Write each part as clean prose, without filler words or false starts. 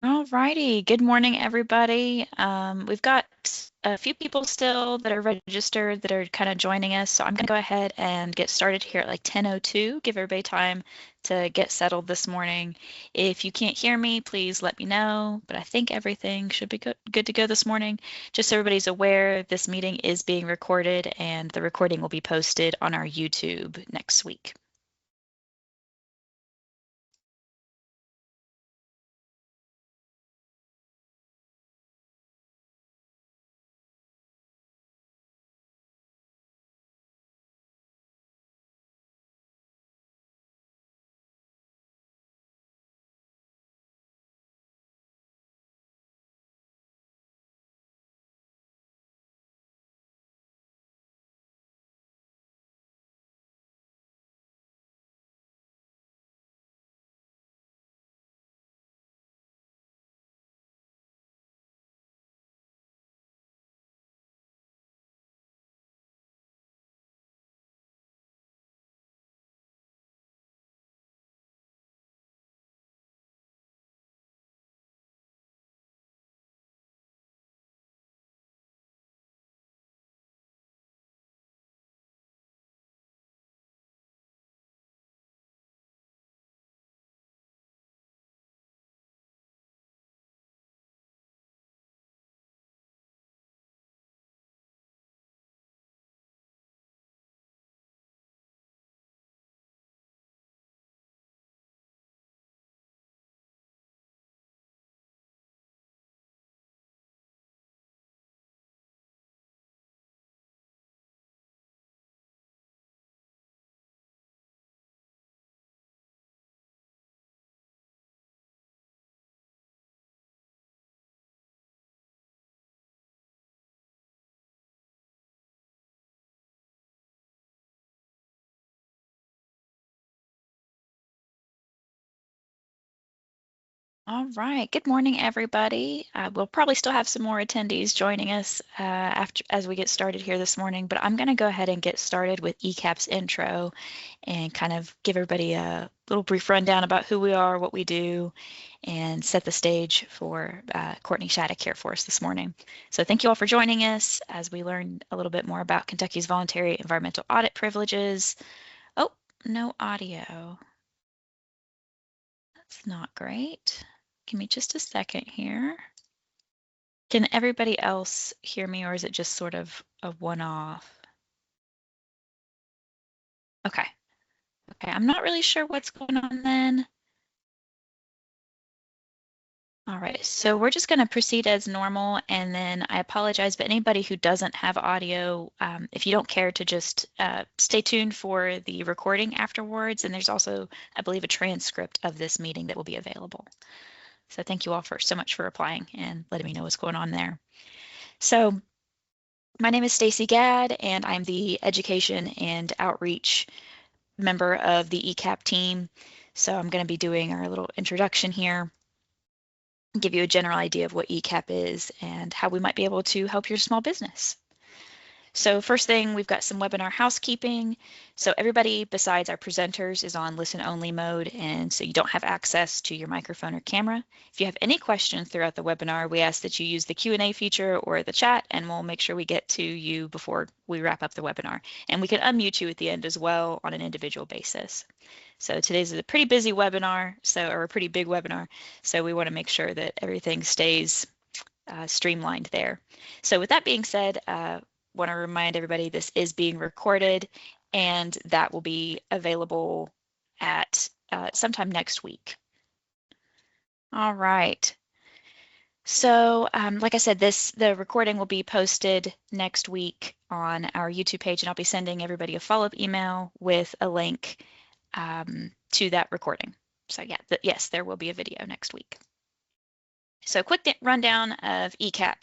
All righty. Good morning, everybody. We've got a few people still that are registered that are kind of joining us. So I'm going to go ahead and get started here at like 10:02. Give everybody time to get settled this morning. If you can't hear me, please let me know. But I think everything should be good to go this morning. Just so everybody's aware, this meeting is being recorded and the recording will be posted on our YouTube next week. All right. Good morning, everybody. We'll probably still have some more attendees joining us as we get started here this morning, but I'm going to go ahead and get started with ECAP's intro and kind of give everybody a little brief rundown about who we are, what we do, and set the stage for Courtney Shattuck here for us this morning. So thank you all for joining us as we learn a little bit more about Kentucky's voluntary environmental audit privileges. Oh, no audio. That's not great. Give me just a second here. Can everybody else hear me, or is it just sort of a one-off? Okay. Okay, I'm not really sure what's going on then. All right, so we're just going to proceed as normal, and then I apologize, but anybody who doesn't have audio, if you don't care to just stay tuned for the recording afterwards, and there's also, I believe, a transcript of this meeting that will be available. So thank you all so much for applying and letting me know what's going on there. So my name is Stacy Gadd, and I'm the Education and Outreach member of the ECAP team. So I'm going to be doing our little introduction here, give you a general idea of what ECAP is and how we might be able to help your small business. So first thing, we've got some webinar housekeeping. So everybody besides our presenters is on listen only mode, and so you don't have access to your microphone or camera. If you have any questions throughout the webinar, we ask that you use the Q&A feature or the chat, and we'll make sure we get to you before we wrap up the webinar. And we can unmute you at the end as well on an individual basis. So today's a pretty busy webinar, or a pretty big webinar, so we want to make sure that everything stays streamlined there. So with that being said, want to remind everybody this is being recorded, and that will be available at sometime next week. All right. So like I said, the recording will be posted next week on our YouTube page, and I'll be sending everybody a follow-up email with a link to that recording. So yeah, yes, there will be a video next week. So quick rundown of ECAP.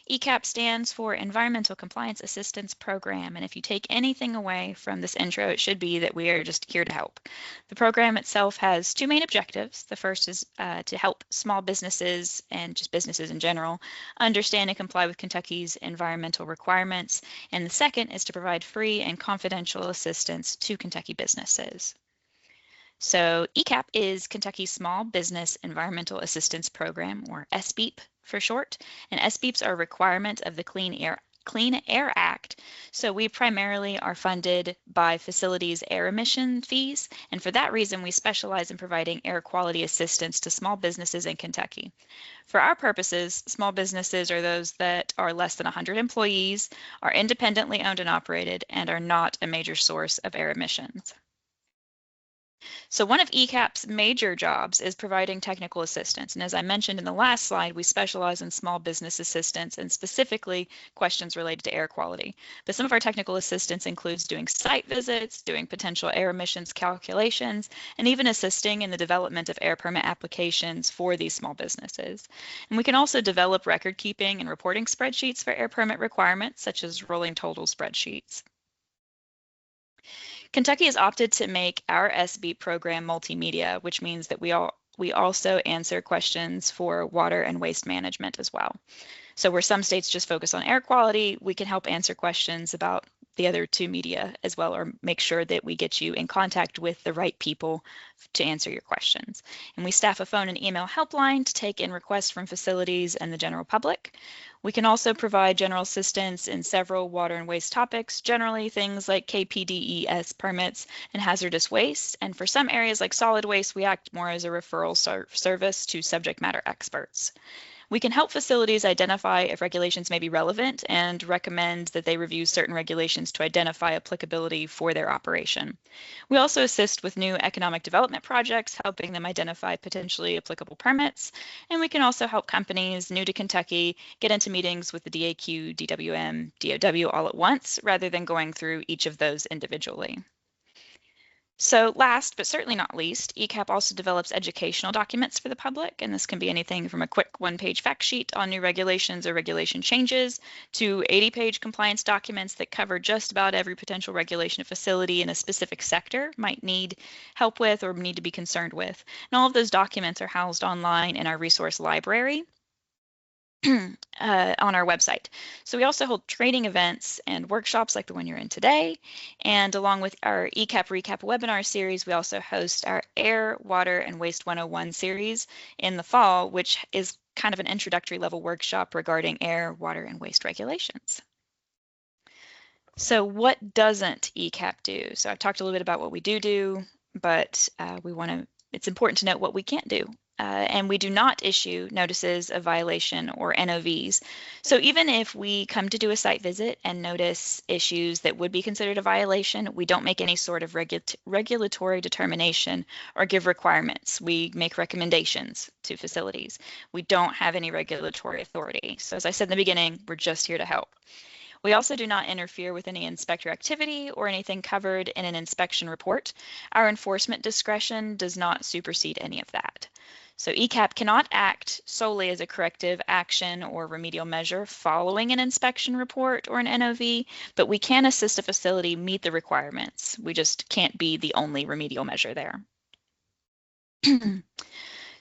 ECAP stands for Environmental Compliance Assistance Program, and if you take anything away from this intro, it should be that we are just here to help. The program itself has two main objectives. The first is to help small businesses and just businesses in general understand and comply with Kentucky's environmental requirements, and the second is to provide free and confidential assistance to Kentucky businesses. So ECAP is Kentucky's Small Business Environmental Assistance Program, or SBEAP for short, and SBEAPs are a requirement of the Clean Air Act. So we primarily are funded by facilities' air emission fees, and for that reason we specialize in providing air quality assistance to small businesses in Kentucky. For our purposes, small businesses are those that are less than 100 employees, are independently owned and operated, and are not a major source of air emissions. So one of ECAP's major jobs is providing technical assistance. And as I mentioned in the last slide, we specialize in small business assistance and specifically questions related to air quality. But some of our technical assistance includes doing site visits, doing potential air emissions calculations, and even assisting in the development of air permit applications for these small businesses. And we can also develop record keeping and reporting spreadsheets for air permit requirements, such as rolling total spreadsheets. Kentucky has opted to make our SBEAP program multimedia, which means that we also answer questions for water and waste management as well. So where some states just focus on air quality, we can help answer questions about the other two media as well, or make sure that we get you in contact with the right people to answer your questions. And we staff a phone and email helpline to take in requests from facilities and the general public. We can also provide general assistance in several water and waste topics, generally things like KPDES permits and hazardous waste. And for some areas like solid waste, we act more as a referral service to subject matter experts. We can help facilities identify if regulations may be relevant and recommend that they review certain regulations to identify applicability for their operation. We also assist with new economic development projects, helping them identify potentially applicable permits. And we can also help companies new to Kentucky get into meetings with the DAQ, DWM, DOW all at once, rather than going through each of those individually. So last, but certainly not least, ECAP also develops educational documents for the public, and this can be anything from a quick one-page fact sheet on new regulations or regulation changes to 80-page compliance documents that cover just about every potential regulation a facility in a specific sector might need help with or need to be concerned with. And all of those documents are housed online in our resource library on our website. So we also hold training events and workshops like the one you're in today. And along with our ECAP RECAP webinar series, we also host our Air, Water, and Waste 101 series in the fall, which is kind of an introductory level workshop regarding air, water, and waste regulations. So what doesn't ECAP do? So I've talked a little bit about what we do, but it's important to note what we can't do. And we do not issue notices of violation or NOVs. So even if we come to do a site visit and notice issues that would be considered a violation, we don't make any sort of regulatory determination or give requirements. We make recommendations to facilities. We don't have any regulatory authority. So as I said in the beginning, we're just here to help. We also do not interfere with any inspector activity or anything covered in an inspection report. Our enforcement discretion does not supersede any of that. So ECAP cannot act solely as a corrective action or remedial measure following an inspection report or an NOV, but we can assist a facility meet the requirements. We just can't be the only remedial measure there.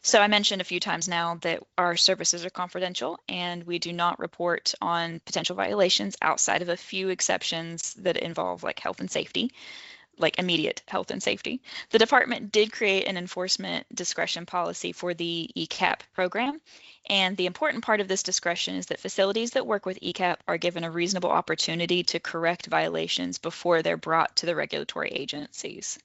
So I mentioned a few times now that our services are confidential and we do not report on potential violations outside of a few exceptions that involve like health and safety, like immediate health and safety. The department did create an enforcement discretion policy for the ECAP program. And the important part of this discretion is that facilities that work with ECAP are given a reasonable opportunity to correct violations before they're brought to the regulatory agencies.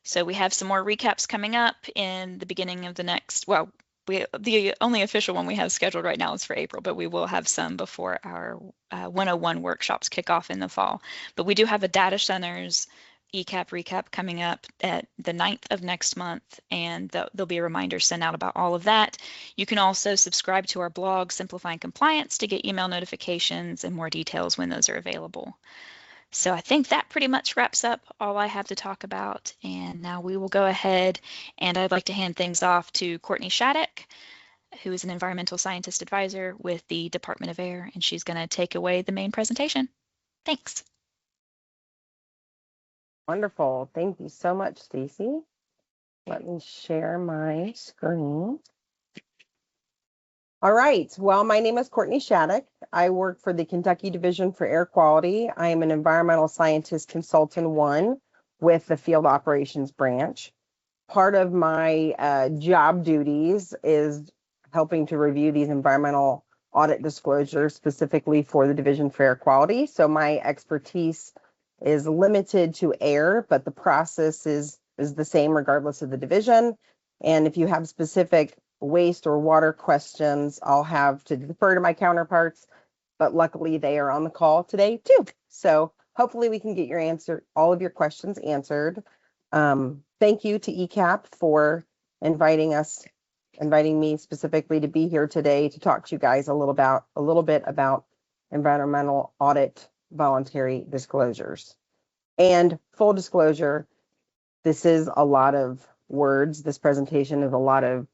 So we have some more recaps coming up in the beginning of the next, well, the only official one we have scheduled right now is for April, but we will have some before our 101 workshops kick off in the fall. But we do have a data centers ECAP recap coming up at the 9th of next month, and there'll be a reminder sent out about all of that. You can also subscribe to our blog, Simplifying Compliance, to get email notifications and more details when those are available. So I think that pretty much wraps up all I have to talk about. And now we will go ahead and I'd like to hand things off to Courtney Shattuck, who is an environmental scientist advisor with the Department of Air, and she's going to take away the main presentation. Thanks. Wonderful. Thank you so much, Stacy. Let me share my screen. All right. Well, my name is Courtney Shattuck. I work for the Kentucky Division for Air Quality. I am an environmental scientist consultant 1 with the field operations branch. Part of my job duties is helping to review these environmental audit disclosures specifically for the Division for Air Quality. So my expertise is limited to air, but the process is the same regardless of the division. And if you have specific waste or water questions, I'll have to defer to my counterparts, but luckily they are on the call today too. So hopefully we can get all of your questions answered. Thank you to ECAP for inviting me specifically to be here today to talk to you guys a little bit about environmental audit voluntary disclosures. And full disclosure, this is a lot of words. This presentation is a lot of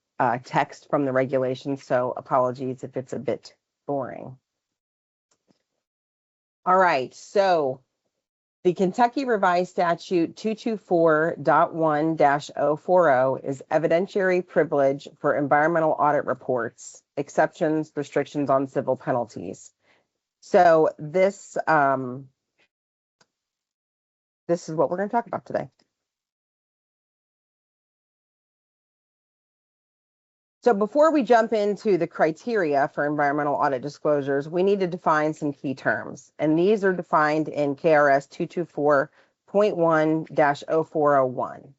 text from the regulations, so apologies if it's a bit boring. All right, so the Kentucky Revised Statute 224.1-040 is evidentiary privilege for environmental audit reports, exceptions, restrictions on civil penalties. So this is what we're going to talk about today. So before we jump into the criteria for environmental audit disclosures, we need to define some key terms. And these are defined in KRS 224.1-0401.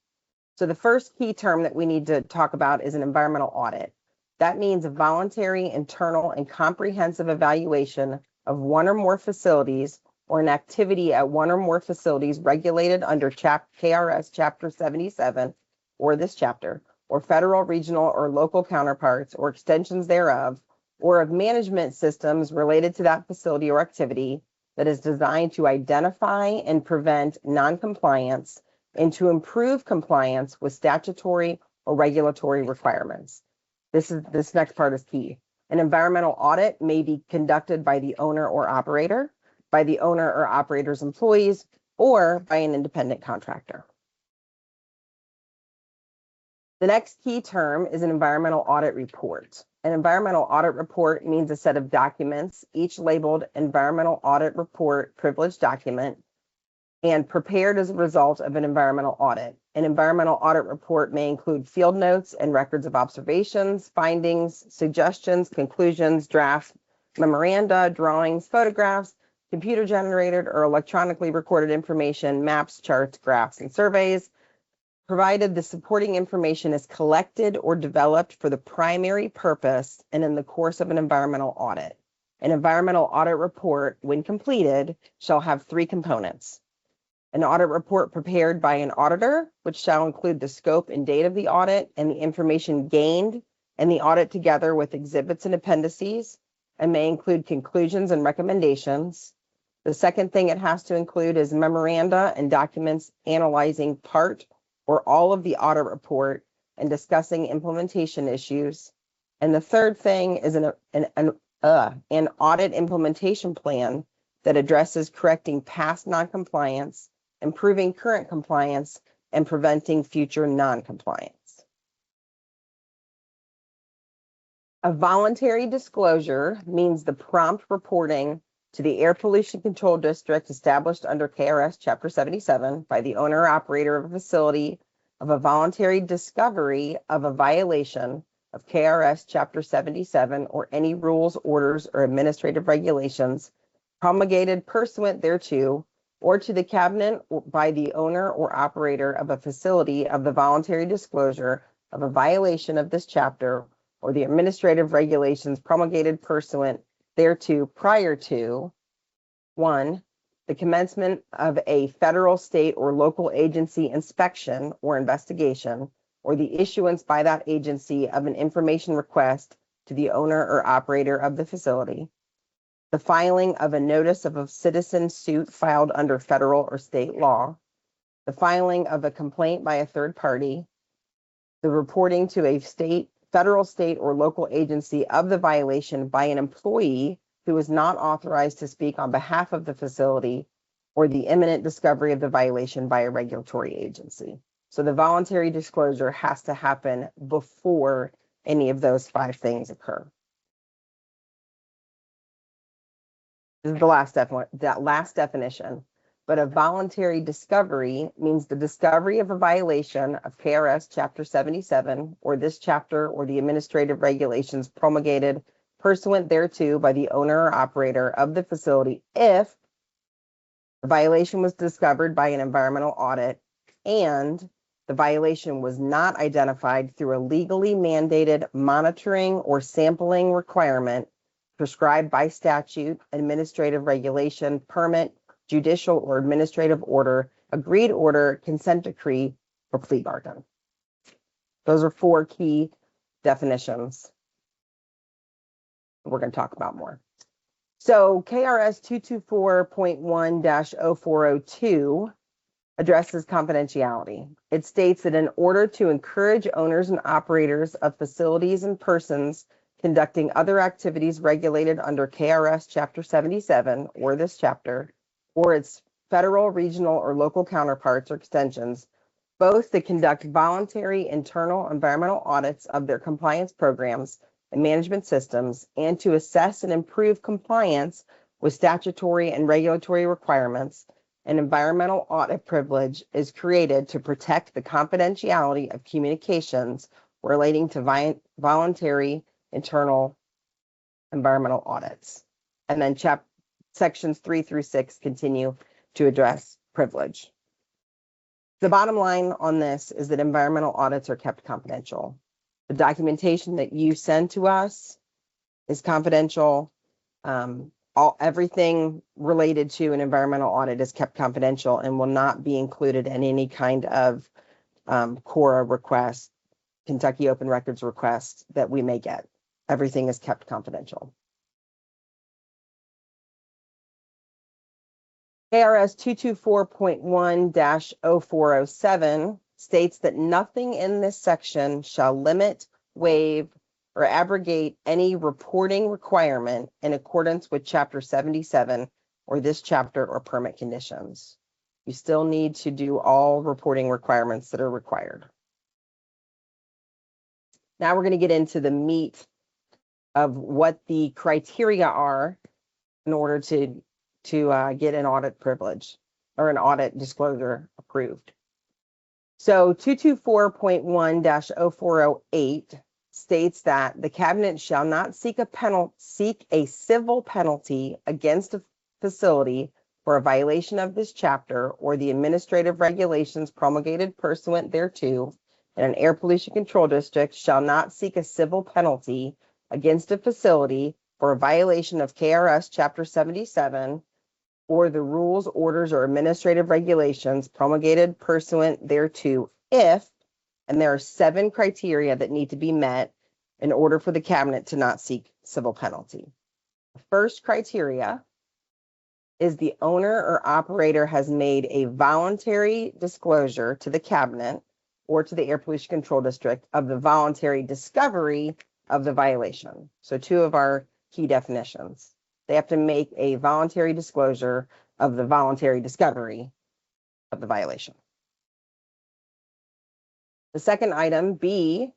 So the first key term that we need to talk about is an environmental audit. That means a voluntary, internal, and comprehensive evaluation of one or more facilities or an activity at one or more facilities regulated under KRS Chapter 77, or this chapter, or federal, regional, or local counterparts or extensions thereof, or of management systems related to that facility or activity that is designed to identify and prevent noncompliance and to improve compliance with statutory or regulatory requirements. This next part is key. An environmental audit may be conducted by the owner or operator, by the owner or operator's employees, or by an independent contractor. The next key term is an environmental audit report. An environmental audit report means a set of documents, each labeled environmental audit report privileged document, and prepared as a result of an environmental audit. An environmental audit report may include field notes and records of observations, findings, suggestions, conclusions, drafts, memoranda, drawings, photographs, computer-generated or electronically recorded information, maps, charts, graphs, and surveys, provided the supporting information is collected or developed for the primary purpose and in the course of an environmental audit. An environmental audit report, when completed, shall have three components. An audit report prepared by an auditor, which shall include the scope and date of the audit and the information gained and the audit together with exhibits and appendices, and may include conclusions and recommendations. The second thing it has to include is memoranda and documents analyzing part or all of the audit report and discussing implementation issues. And the third thing is an audit implementation plan that addresses correcting past noncompliance, improving current compliance, and preventing future noncompliance. A voluntary disclosure means the prompt reporting to the Air Pollution Control District established under KRS Chapter 77 by the owner or operator of a facility of a voluntary discovery of a violation of KRS Chapter 77 or any rules, orders, or administrative regulations promulgated pursuant thereto, or to the cabinet by the owner or operator of a facility of the voluntary disclosure of a violation of this chapter or the administrative regulations promulgated pursuant thereto prior to 1, the commencement of a federal, state, or local agency inspection or investigation, or the issuance by that agency of an information request to the owner or operator of the facility, the filing of a notice of a citizen suit filed under federal or state law, the filing of a complaint by a third party, the reporting to a federal, state, or local agency of the violation by an employee who is not authorized to speak on behalf of the facility, or the imminent discovery of the violation by a regulatory agency. So the voluntary disclosure has to happen before any of those 5 things occur. This is the last definition. but a voluntary discovery means the discovery of a violation of KRS Chapter 77 or this chapter or the administrative regulations promulgated pursuant thereto by the owner or operator of the facility if the violation was discovered by an environmental audit and the violation was not identified through a legally mandated monitoring or sampling requirement prescribed by statute, administrative regulation, permit, judicial or administrative order, agreed order, consent decree, or plea bargain. Those are 4 key definitions we're going to talk about more. So KRS 224.1-0402 addresses confidentiality. It states that in order to encourage owners and operators of facilities and persons conducting other activities regulated under KRS Chapter 77 or this chapter, or its federal, regional, or local counterparts or extensions, both to conduct voluntary internal environmental audits of their compliance programs and management systems, and to assess and improve compliance with statutory and regulatory requirements, an environmental audit privilege is created to protect the confidentiality of communications relating to voluntary internal environmental audits. And then sections 3 through 6 continue to address privilege. The bottom line on this is that environmental audits are kept confidential. The documentation that you send to us is confidential. Everything related to an environmental audit is kept confidential and will not be included in any kind of CORA request, Kentucky Open Records request that we may get. Everything is kept confidential. KRS 224.1-0407 states that nothing in this section shall limit, waive, or abrogate any reporting requirement in accordance with Chapter 77 or this chapter or permit conditions. You still need to do all reporting requirements that are required. Now we're going to get into the meat of what the criteria are in order to get an audit privilege or an audit disclosure approved. So 224.1-0408 states that the cabinet shall not seek a civil penalty against a facility for a violation of this chapter or the administrative regulations promulgated pursuant thereto, and an air pollution control district shall not seek a civil penalty against a facility for a violation of KRS Chapter 77 or the rules, orders, or administrative regulations promulgated pursuant thereto if, and there are 7 criteria that need to be met in order for the cabinet to not seek civil penalty. The first criteria is the owner or operator has made a voluntary disclosure to the cabinet or to the air pollution control district of the voluntary discovery of the violation. So 2 of our key definitions. They have to make a voluntary disclosure of the voluntary discovery of the violation. The second item, B,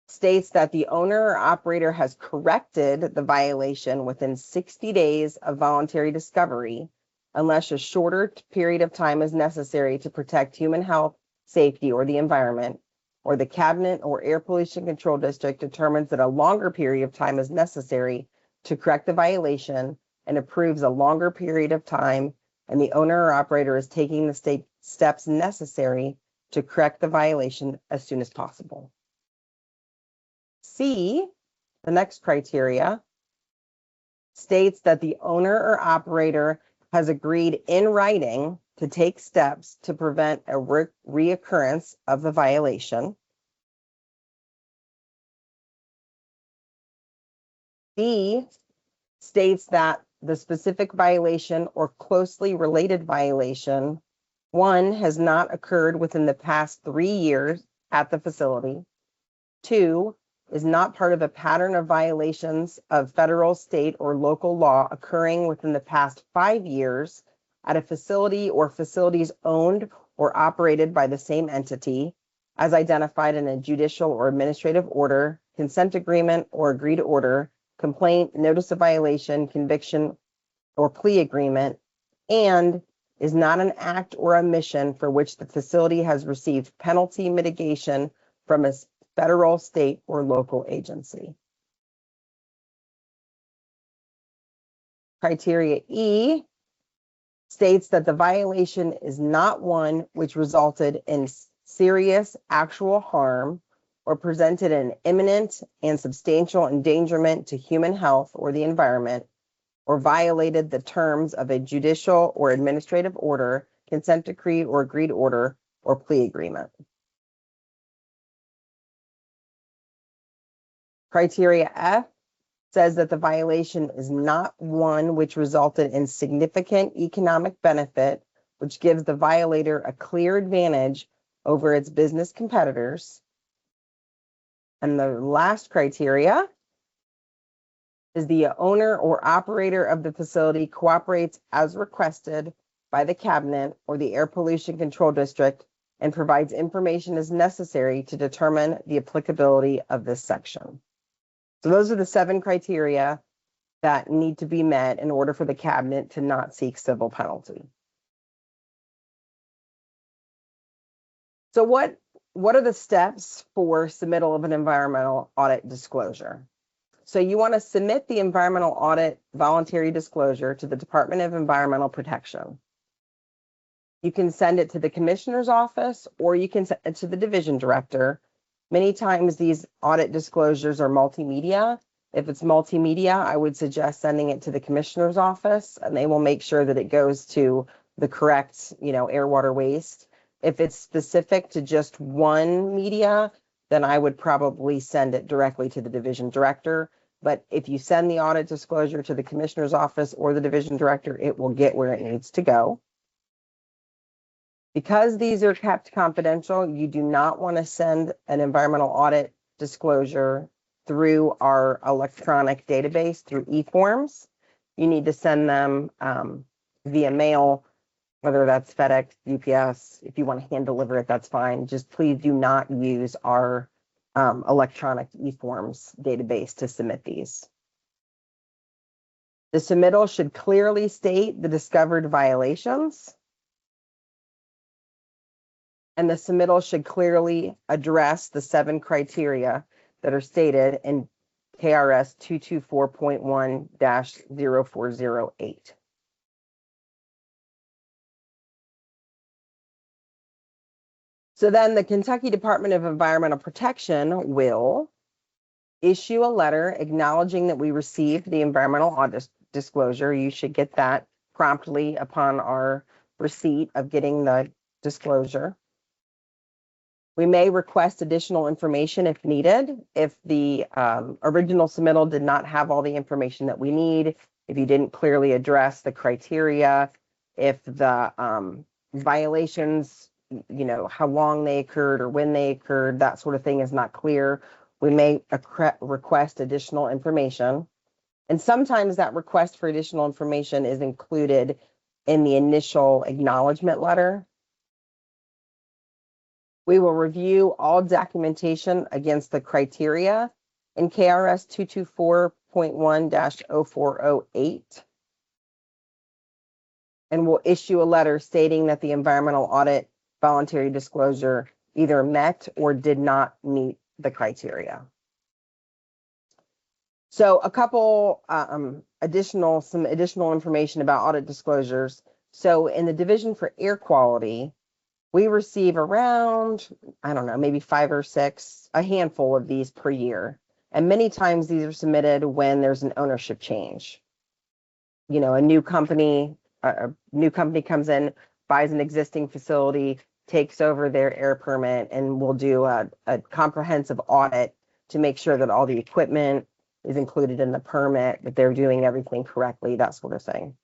states that the owner or operator has corrected the violation within 60 days of voluntary discovery, unless a shorter period of time is necessary to protect human health, safety, or the environment, or the cabinet or air pollution control district determines that a longer period of time is necessary to correct the violation and approves a longer period of time, and the owner or operator is taking the steps necessary to correct the violation as soon as possible. C, the next criteria, states that the owner or operator has agreed in writing to take steps to prevent a reoccurrence of the violation. D states that the specific violation or closely related violation, 1, has not occurred within the past 3 years at the facility. 2, is not part of a pattern of violations of federal, state, or local law occurring within the past 5 years at a facility or facilities owned or operated by the same entity, as identified in a judicial or administrative order, consent agreement, or agreed order, complaint, notice of violation, conviction, or plea agreement, and is not an act or omission for which the facility has received penalty mitigation from a federal, state, or local agency. Criteria E states that the violation is not one which resulted in serious actual harm or presented an imminent and substantial endangerment to human health or the environment, or violated the terms of a judicial or administrative order, consent decree or agreed order, or plea agreement. Criteria F says that the violation is not one which resulted in significant economic benefit, which gives the violator a clear advantage over its business competitors. And the last criteria is the owner or operator of the facility cooperates as requested by the cabinet or the air pollution control district and provides information as necessary to determine the applicability of this section. So those are the 7 criteria that need to be met in order for the cabinet to not seek civil penalty. So what are the steps for submittal of an environmental audit disclosure? So you want to submit the environmental audit voluntary disclosure to the Department of Environmental Protection. You can send it to the commissioner's office or you can send it to the division director. Many times these audit disclosures are multimedia. If it's multimedia, I would suggest sending it to the commissioner's office and they will make sure that it goes to the correct, air, water, waste. If it's specific to just one media, then I would probably send it directly to the division director. But if you send the audit disclosure to the commissioner's office or the division director, it will get where it needs to go. Because these are kept confidential, you do not want to send an environmental audit disclosure through our electronic database through eForms. You need to send them via mail, whether that's FedEx, UPS. If you want to hand deliver it, that's fine. Just please do not use our electronic eForms database to submit these. The submittal should clearly state the discovered violations. And the submittal should clearly address the 7 criteria that are stated in KRS 224.1-0408. So then the Kentucky Department of Environmental Protection will issue a letter acknowledging that we received the environmental audit disclosure. You should get that promptly upon our receipt of getting the disclosure. We may request additional information if needed. If the original submittal did not have all the information that we need, if you didn't clearly address the criteria, if the violations, how long they occurred or when they occurred, that sort of thing is not clear, we may request additional information. And sometimes that request for additional information is included in the initial acknowledgement letter. We will review all documentation against the criteria in KRS 224.1-0408. And we'll issue a letter stating that the environmental audit voluntary disclosure either met or did not meet the criteria. So a couple additional information about audit disclosures. So in the Division for Air Quality, we receive around, maybe 5 or 6, a handful of these per year. And many times these are submitted when there's an ownership change. A new company comes in, buys an existing facility, takes over their air permit, and we'll do a comprehensive audit to make sure that all the equipment is included in the permit, that they're doing everything correctly, that sort of thing.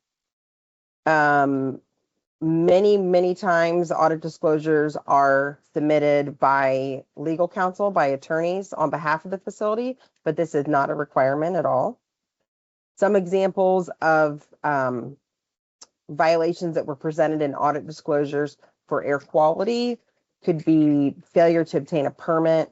Many times audit disclosures are submitted by legal counsel, by attorneys on behalf of the facility, but this is not a requirement at all. Some examples of violations that were presented in audit disclosures for air quality could be failure to obtain a permit,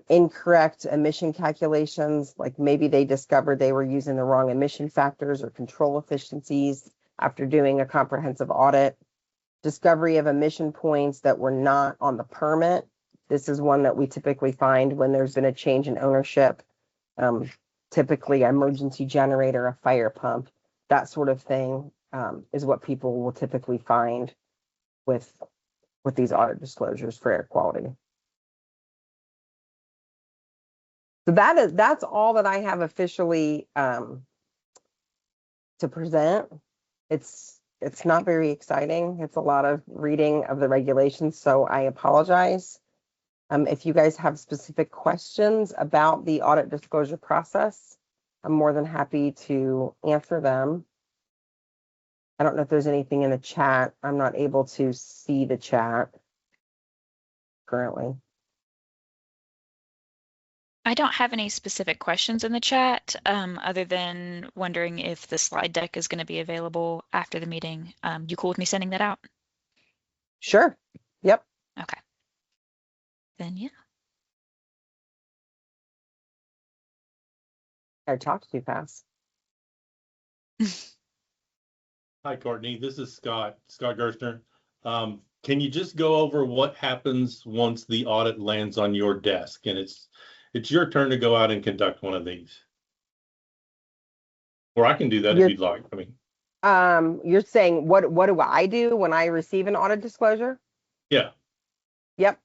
incorrect emission calculations, like maybe they discovered they were using the wrong emission factors or control efficiencies, after doing a comprehensive audit. Discovery of emission points that were not on the permit. This is one that we typically find when there's been a change in ownership. Typically, an emergency generator, a fire pump, that sort of thing is what people will typically find with these audit disclosures for air quality. So that's all that I have officially to present. It's not very exciting. It's a lot of reading of the regulations, so I apologize. If you guys have specific questions about the audit disclosure process, I'm more than happy to answer them. I don't know if there's anything in the chat. I'm not able to see the chat currently. I don't have any specific questions in the chat, other than wondering if the slide deck is going to be available after the meeting. You cool with me sending that out? Sure. Yep. Okay. Then yeah. I talked too fast. Hi, Courtney. This is Scott Gerstner. Can you just go over what happens once the audit lands on your desk and it's your turn to go out and conduct one of these? Or I can do that if you'd like. I mean, you're saying what do I do when I receive an audit disclosure? Yeah. Yep.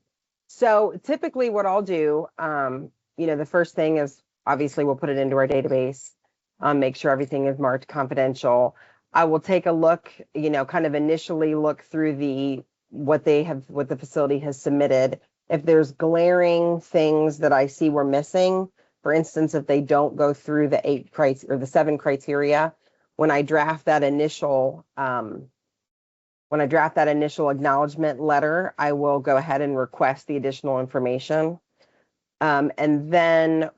So typically what I'll do, the first thing is obviously we'll put it into our database, make sure everything is marked confidential. I will take a look, kind of initially look through what the facility has submitted. If there's glaring things that I see we're missing, for instance, if they don't go through the 7 criteria, when I draft that initial acknowledgement letter, I will go ahead and request the additional information. And then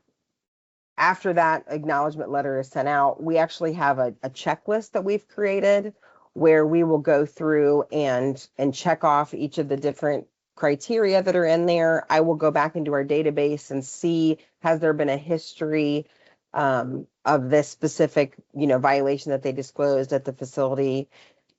after that acknowledgement letter is sent out, we actually have a checklist that we've created where we will go through and check off each of the different criteria that are in there. I will go back into our database and see, has there been a history of this specific, violation that they disclosed at the facility,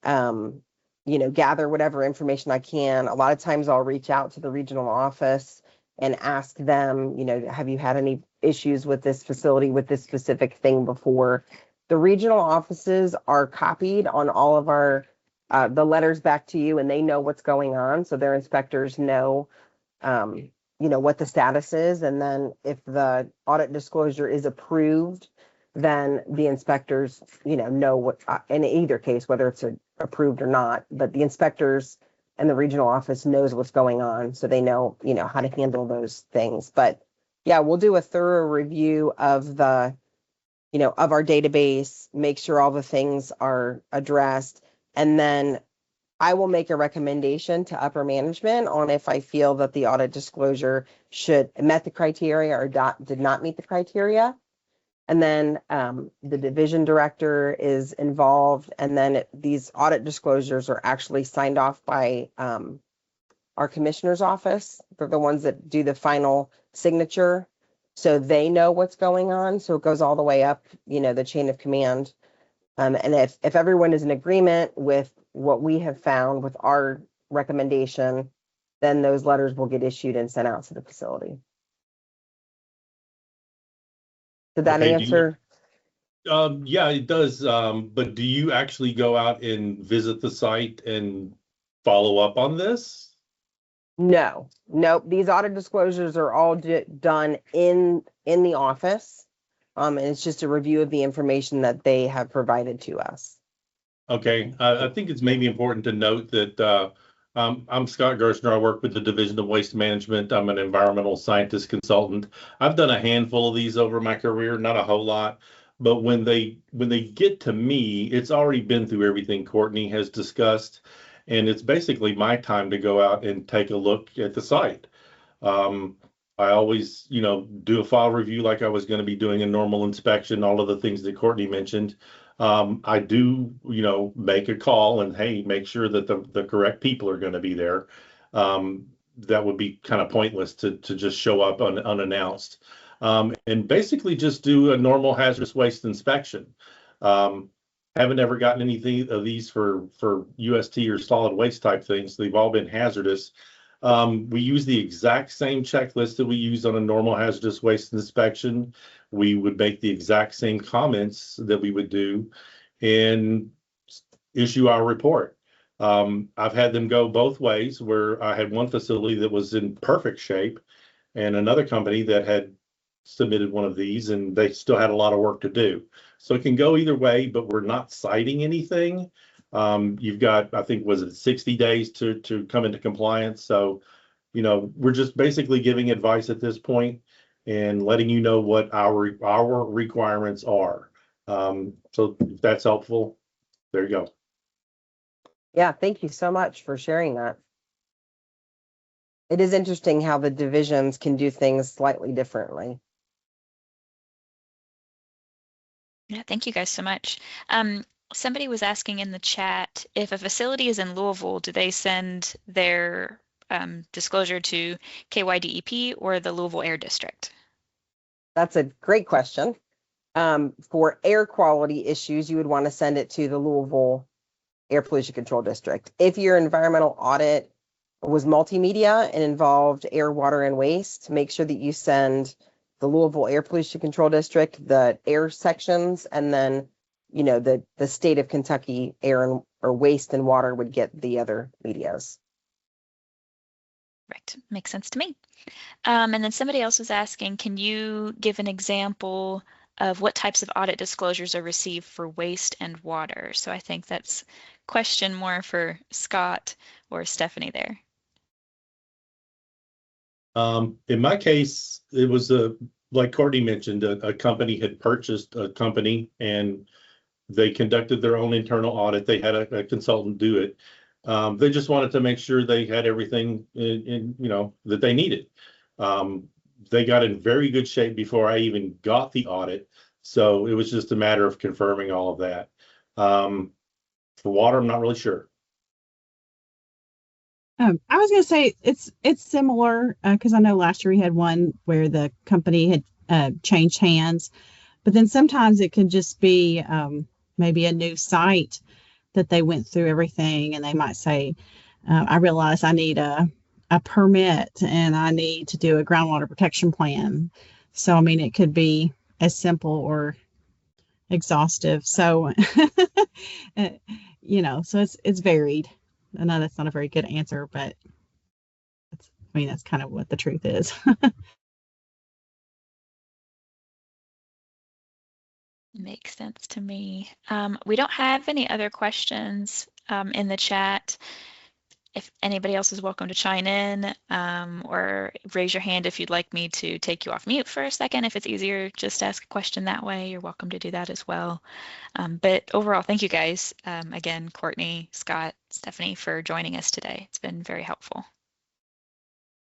gather whatever information I can. A lot of times I'll reach out to the regional office and ask them, have you had any issues with this facility with this specific thing before? The regional offices are copied on all of our the letters back to you, and they know what's going on, so their inspectors know what the status is. And then if the audit disclosure is approved, then the inspectors know what, in either case, whether it's approved or not, but the inspectors and the regional office knows what's going on, so they know how to handle those things. But yeah, we'll do a thorough review of the of our database, make sure all the things are addressed, and then I will make a recommendation to upper management on if I feel that the audit disclosure met the criteria or did not meet the criteria. And then the division director is involved, and then these audit disclosures are actually signed off by our commissioner's office. They're the ones that do the final signature, so they know what's going on. So it goes all the way up, the chain of command. And if everyone is in agreement with what we have found with our recommendation, then those letters will get issued and sent out to the facility. Did that answer? Yeah, it does. But do you actually go out and visit the site and follow up on this? No, nope. These audit disclosures are all done in the office. And it's just a review of the information that they have provided to us. Okay. I think it's maybe important to note that I'm Scott Gerstner. I work with the Division of Waste Management. I'm an environmental scientist consultant. I've done a handful of these over my career, not a whole lot. But when they get to me, it's already been through everything Courtney has discussed. And it's basically my time to go out and take a look at the site. I always, do a file review like I was going to be doing a normal inspection, all of the things that Courtney mentioned. I do, make a call and, hey, make sure that the correct people are going to be there. That would be kind of pointless to just show up unannounced. And basically just do a normal hazardous waste inspection. Haven't ever gotten anything of these for UST or solid waste type things. They've all been hazardous. We use the exact same checklist that we use on a normal hazardous waste inspection. We would make the exact same comments that we would do and issue our report. I've had them go both ways, where I had one facility that was in perfect shape and another company that had submitted one of these and they still had a lot of work to do. So it can go either way, but we're not citing anything. You've got, I think, was it 60 days to come into compliance? So, you know, we're just basically giving advice at this point and letting you know what our requirements are. So if that's helpful, there you go. Yeah, thank you so much for sharing that. It is interesting how the divisions can do things slightly differently. Yeah, thank you guys so much. Somebody was asking in the chat, if a facility is in Louisville, do they send their disclosure to KYDEP or the Louisville Air District? That's a great question. For air quality issues, you would want to send it to the Louisville Air Pollution Control District. If your environmental audit was multimedia and involved air, water, and waste, make sure that you send the Louisville Air Pollution Control District the air sections, and then, you know, the state of Kentucky air and or waste and water would get the other medias. Right, makes sense to me. And then somebody else was asking, can you give an example of what types of audit disclosures are received for waste and water? So I think that's a question more for Scott or Stephanie there. In my case, it was like Courtney mentioned, a company had purchased a company and they conducted their own internal audit. They had a consultant do it. They just wanted to make sure they had everything in you know, that they needed. They got in very good shape before I even got the audit. So it was just a matter of confirming all of that. For water, I'm not really sure. I was going to say it's similar because I know last year we had one where the company had changed hands, but then sometimes it could just be maybe a new site that they went through everything, and they might say, I realize I need a permit and I need to do a groundwater protection plan. So, I mean, it could be as simple or exhaustive. So, you know, so it's varied. I know that's not a very good answer, but that's kind of what the truth is. Makes sense to me. We don't have any other questions in the chat. If anybody else is welcome to chime in or raise your hand if you'd like me to take you off mute for a second. If it's easier, just ask a question that way. You're welcome to do that as well. But overall, thank you guys. Again, Courtney, Scott, Stephanie, for joining us today. It's been very helpful.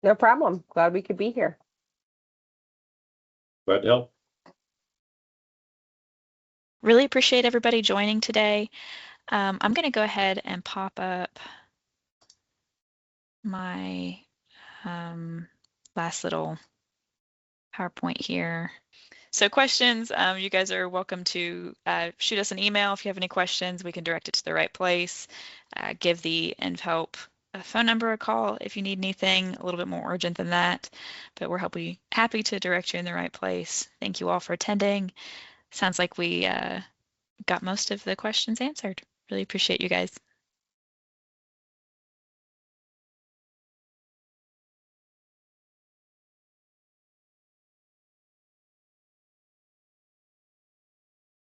No problem. Glad we could be here. Glad to help. Really appreciate everybody joining today. I'm going to go ahead and pop up my last little PowerPoint here. So questions, you guys are welcome to shoot us an email if you have any questions. We can direct it to the right place. Give the InvHelp phone number a call if you need anything a little bit more urgent than that. But we're happy to direct you in the right place. Thank you all for attending. Sounds like we got most of the questions answered. Really appreciate you guys.